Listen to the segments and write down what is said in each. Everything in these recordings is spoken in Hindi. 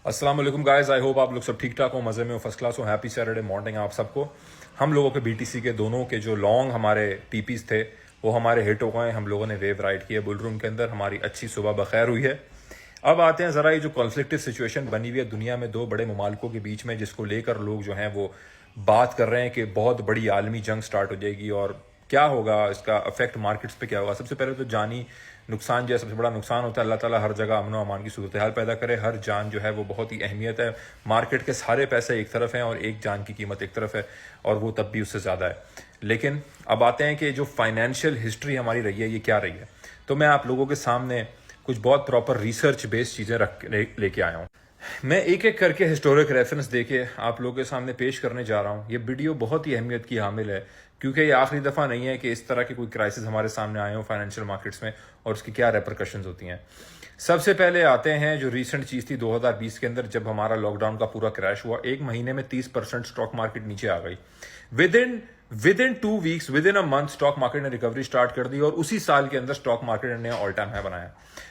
अस्सलाम वालेकुम गाइस, आई होप आप लोग सब ठीक ठाक हो, मज़े में हो, फर्स्ट क्लास हो। हैप्पी सैटरडे मॉर्निंग आप सबको। हम लोगों के बीटीसी के दोनों के जो लॉन्ग हमारे टीपीज थे वो हमारे हिट हो गए। हम लोगों ने वेव राइड की है बुल रूम के अंदर। हमारी अच्छी सुबह बखैर हुई है। अब आते हैं ज़रा ये जो कॉन्फ्लिक्टिव सिचुएशन बनी हुई है दुनिया में दो बड़े ममालिकों के बीच में, जिसको लेकर लोग जो हैं वो बात कर रहे हैं कि बहुत बड़ी आलमी जंग स्टार्ट हो जाएगी और क्या होगा, इसका अफेक्ट मार्केट्स पे क्या होगा। सबसे पहले तो जानी नुकसान जो है सबसे बड़ा नुकसान होता है। अल्लाह ताला हर जगह अमन व अमान की सूरत हाल पैदा करे। हर जान जो है वो बहुत ही अहमियत है। मार्केट के सारे पैसे एक तरफ हैं और एक जान की कीमत एक तरफ है, और वो तब भी उससे ज़्यादा है। लेकिन अब आते हैं कि जो फाइनेंशियल हिस्ट्री हमारी रही है ये क्या रही है। तो मैं आप लोगों के सामने कुछ बहुत प्रॉपर रिसर्च बेस्ड चीज़ें रख लेके आया हूँ। मैं एक एक करके हिस्टोरिक रेफरेंस देके आप लोगों के सामने पेश करने जा रहा हूँ। ये वीडियो बहुत ही अहमियत की हामिल है, क्योंकि ये आखिरी दफ़ा नहीं है कि इस तरह के कोई क्राइसिस हमारे सामने आए हो फाइनेंशियल मार्केट्स में और उसकी क्या रेपरकशंस होती हैं। सबसे पहले आते हैं जो रीसेंट चीज़ थी 2020 के अंदर, जब हमारा लॉकडाउन का पूरा क्रैश हुआ। एक महीने में 30% स्टॉक मार्केट नीचे आ गई। With in 2 weeks, with in a month stock market ने रिकवरी स्टार्ट कर दी और उसी साल के अंदर स्टॉक मार्केट ने ऑल टाइम हाई बनाया।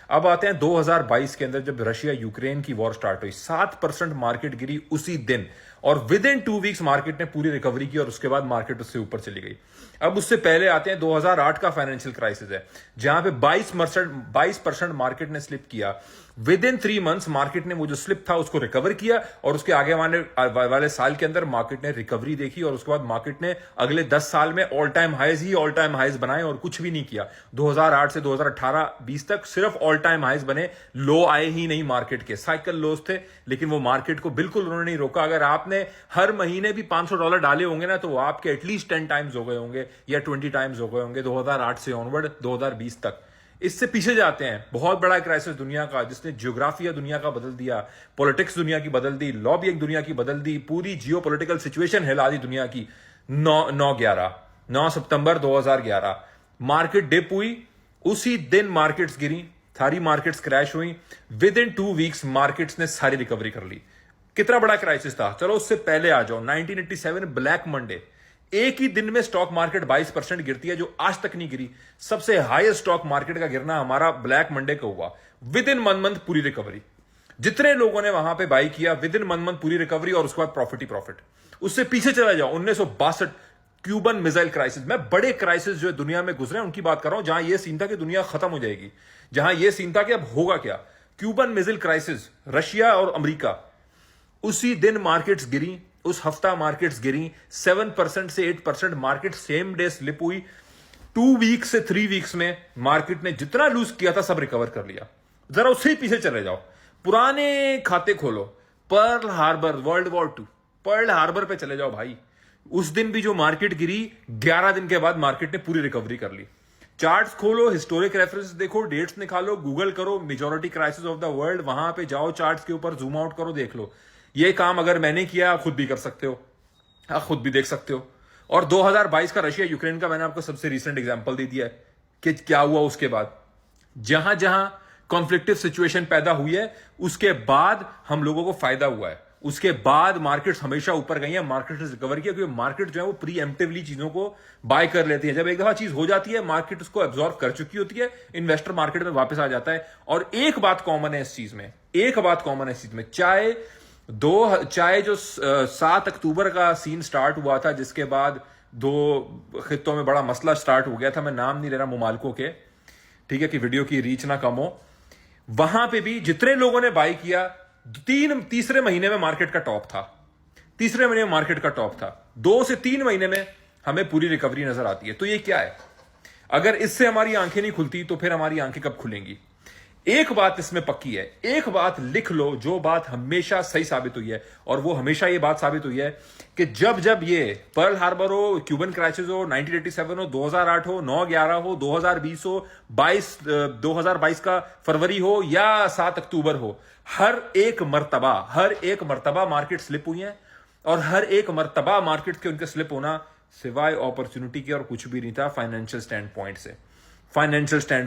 अब आते हैं 2022 के अंदर, जब रशिया यूक्रेन की वॉर स्टार्ट हुई, 7% मार्केट गिरी उसी दिन और विद इन 2 वीक्स मार्केट ने पूरी रिकवरी की और उसके बाद मार्केट उससे ऊपर चली गई। अब उससे पहले आते हैं 2008 का फाइनेंशियल क्राइसिस है, जहां पे 22% मार्केट ने स्लिप किया। विद इन 3 मंथ्स मार्केट ने वो जो स्लिप था उसको रिकवर किया और उसके आगे वाले साल के अंदर मार्केट ने रिकवरी देखी और उसके बाद मार्केट ने अगले 10 साल में ऑल टाइम हाइज बनाए और कुछ भी नहीं किया। 2008 से 2018-20 तक सिर्फ ऑल टाइम हाइज बने, लो आए ही नहीं मार्केट के। साइकिल लोस थे, लेकिन वो मार्केट को बिल्कुल उन्होंने नहीं रोका। अगर आपने हर महीने भी $500 डाले होंगे ना, तो वो आपके एटलीस्ट 10 टाइम्स हो गए होंगे या 20 टाइम्स हो गए होंगे 2008 से ऑनवर्ड 2020 तक। इससे पीछे जाते हैं, बहुत बड़ा क्राइसिस दुनिया का, जिसने ज्योग्राफिया दुनिया का बदल दिया, पॉलिटिक्स दुनिया की बदल दी, लॉबिंग दुनिया की बदल दी, पूरी जियो पॉलिटिकल सिचुएशन हिला दी दुनिया की। 9 सितंबर 2011 मार्केट डिप हुई, उसी दिन मार्केट्स गिरी, सारी मार्केट्स क्रैश हुई। विद इन 2 वीक्स मार्केट्स ने सारी रिकवरी कर ली। कितना बड़ा क्राइसिस था। चलो उससे पहले आ जाओ, 1987 ब्लैक मंडे, एक ही दिन में स्टॉक मार्केट 22% गिरती है, जो आज तक नहीं गिरी। सबसे हाईएस्ट स्टॉक मार्केट का गिरना हमारा ब्लैक मंडे को हुआ। विद इन 1 मंथ पूरी रिकवरी। जितने लोगों ने वहां पे बाई किया, विद इन 1 मंथ पूरी रिकवरी और उसके बाद प्रॉफिट ही प्रॉफिट। उससे पीछे चला जाओ, 1962 क्यूबन मिसाइल क्राइसिस। मैं बड़े क्राइसिस जो दुनिया में गुजरे उनकी बात कर रहा हूं, जहां यह सीन था कि दुनिया खत्म हो जाएगी, जहां यह सीन था कि अब होगा क्या। क्यूबन मिसाइल क्राइसिस, रशिया और अमेरिका, उसी दिन मार्केट्स गिरी, उस हफ्ता मार्केट्स गिरी 7% से 8%। मार्केट सेम डे स्लिप हुई। 2 वीक्स से 3 वीक्स में मार्केट ने जितना लूज किया था सब रिकवर कर लिया। जरा उससे ही पीछे चले जाओ, पुराने खाते खोलो, Pearl Harbor, world war 2, Pearl Harbor पे चले जाओ भाई। उस दिन भी जो मार्केट गिरी, 11 दिन के बाद मार्केट ने पूरी रिकवरी कर ली। चार्ट्स खोलो, हिस्टोरिक रेफरेंस देखो, डेट्स निकालो, गूगल करो majority crisis of the world, वहां पे जाओ, चार्ट्स के ऊपर जूम आउट करो, देख लो। ये काम अगर मैंने किया आप खुद भी कर सकते हो, आप खुद भी देख सकते हो। और 2022 का रशिया यूक्रेन का मैंने आपको सबसे रिसेंट एग्जांपल दे दिया है कि क्या हुआ उसके बाद। जहां जहां कॉन्फ्लिक्टिव सिचुएशन पैदा हुई है, उसके बाद हम लोगों को फायदा हुआ है। उसके बाद मार्केट्स हमेशा ऊपर गई है, मार्केट ने रिकवर किया, क्योंकि मार्केट जो है वो प्रीएम्प्टिवली चीजों को बाय कर लेती है। जब एक दफा चीज हो जाती है, मार्केट उसको एब्जॉर्ब कर चुकी होती है, इन्वेस्टर मार्केट में वापस आ जाता है। और एक बात कॉमन है इस चीज में, चाहे जो 7 अक्टूबर का सीन स्टार्ट हुआ था, जिसके बाद 2 खित्तों में बड़ा मसला स्टार्ट हो गया था। मैं नाम नहीं ले रहा मुमालिकों के, ठीक है, कि वीडियो की रीच ना कम हो। वहां पे भी जितने लोगों ने बाई किया, तीसरे महीने में मार्केट का टॉप था। 2 से 3 महीने में हमें पूरी रिकवरी नजर आती है। तो ये क्या है? अगर इससे हमारी आंखें नहीं खुलती तो फिर हमारी आंखें कब खुलेंगी? एक बात इसमें पक्की है, एक बात लिख लो, जो बात हमेशा सही साबित हुई है, और वो हमेशा ये बात साबित हुई है कि जब ये पर्ल हार्बर हो, क्यूबन क्राइसिस हो, 1987 हो, 2008 हो, 9/11 हो, 2020 हो, 2022 का फरवरी हो या 7 अक्टूबर हो, हर एक मर्तबा मार्केट स्लिप हुई है। और हर एक मर्तबा मार्केट के उनके स्लिप होना सिवाय अपॉर्चुनिटी के और कुछ भी नहीं था। फाइनेंशियल स्टैंड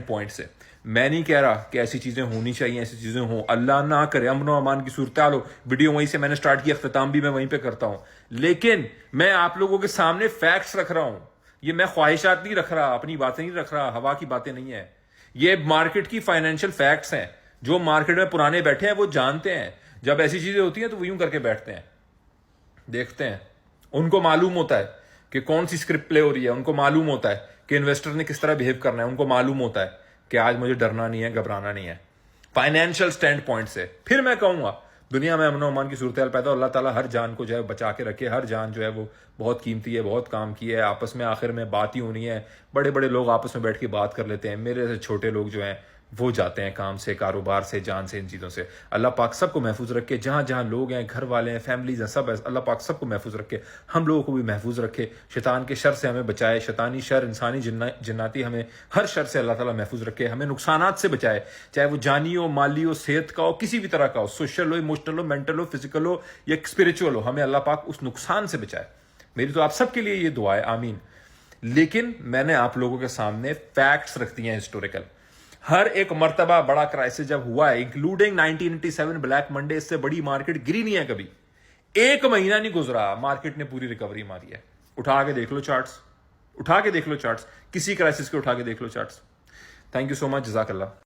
पॉइंट से मैं नहीं कह रहा कि ऐसी चीजें होनी चाहिए, ऐसी चीजें हो, अल्लाह ना करे, अमन व अमान की सूरत हाल हो। वीडियो वहीं से मैंने स्टार्ट किया, अख्ताम भी मैं वहीं पे करता हूं। लेकिन मैं आप लोगों के सामने फैक्ट्स रख रहा हूं। ये मैं ख्वाहिशात नहीं रख रहा, अपनी बातें नहीं रख रहा, हवा की बातें नहीं है। ये मार्केट की फाइनेंशियल फैक्ट्स हैं। जो मार्केट में पुराने बैठे हैं वो जानते हैं। जब ऐसी चीजें होती हैं तो वो यूं करके बैठते हैं, देखते हैं। उनको मालूम होता है कि कौन सी स्क्रिप्ट प्ले हो रही है, उनको मालूम होता है कि इन्वेस्टर ने किस तरह बिहेव करना है, उनको मालूम होता है कि आज मुझे डरना नहीं है, घबराना नहीं है। फाइनेंशियल स्टैंड पॉइंट से फिर मैं कहूंगा, दुनिया में अमन अमान की सूरत पैदा हो, अल्लाह ताला हर जान को जो है बचा के रखे। हर जान जो है वो बहुत कीमती है, बहुत काम की है। आपस में आखिर में बात ही होनी है, बड़े बड़े लोग आपस में बैठ के बात कर लेते हैं। मेरे से छोटे लोग जो हैं वो जाते हैं काम से, कारोबार से, जान से, इन चीज़ों से। अल्लाह पाक सबको महफूज रखे, जहाँ जहाँ लोग हैं, घर वाले हैं, फैमिलीज हैं, सब है, अल्लाह पाक सबको महफूज रखे, हम लोगों को भी महफूज रखे। शैतान के शर से हमें बचाए, शैतानी शर, इंसानी जन्नाती, हमें हर शर से अल्लाह ताला महफूज रखे। हमें नुकसानात से बचाए, चाहे वो जानी हो, माली हो, सेहत का हो, किसी भी तरह का हो, सोशल हो, इमोशनल हो, मेंटल हो, फिजिकल हो या स्पिरिचुअल हो, हमें अल्लाह पाक उस नुकसान से बचाए। मेरी तो आप सबके लिए ये दुआ है, आमीन। लेकिन मैंने आप लोगों के सामने फैक्ट्स रख दिए हैं हिस्टोरिकल। हर एक मर्तबा बड़ा क्राइसिस जब हुआ है, इंक्लूडिंग 1987 ब्लैक मंडे, इससे बड़ी मार्केट गिरी नहीं है कभी। एक महीना नहीं गुजरा, मार्केट ने पूरी रिकवरी मारी है। उठा के देख लो चार्ट्स, उठा के देख लो चार्ट्स, किसी क्राइसिस के उठा के देख लो charts. Thank you so much, जज़ाकल्लाह।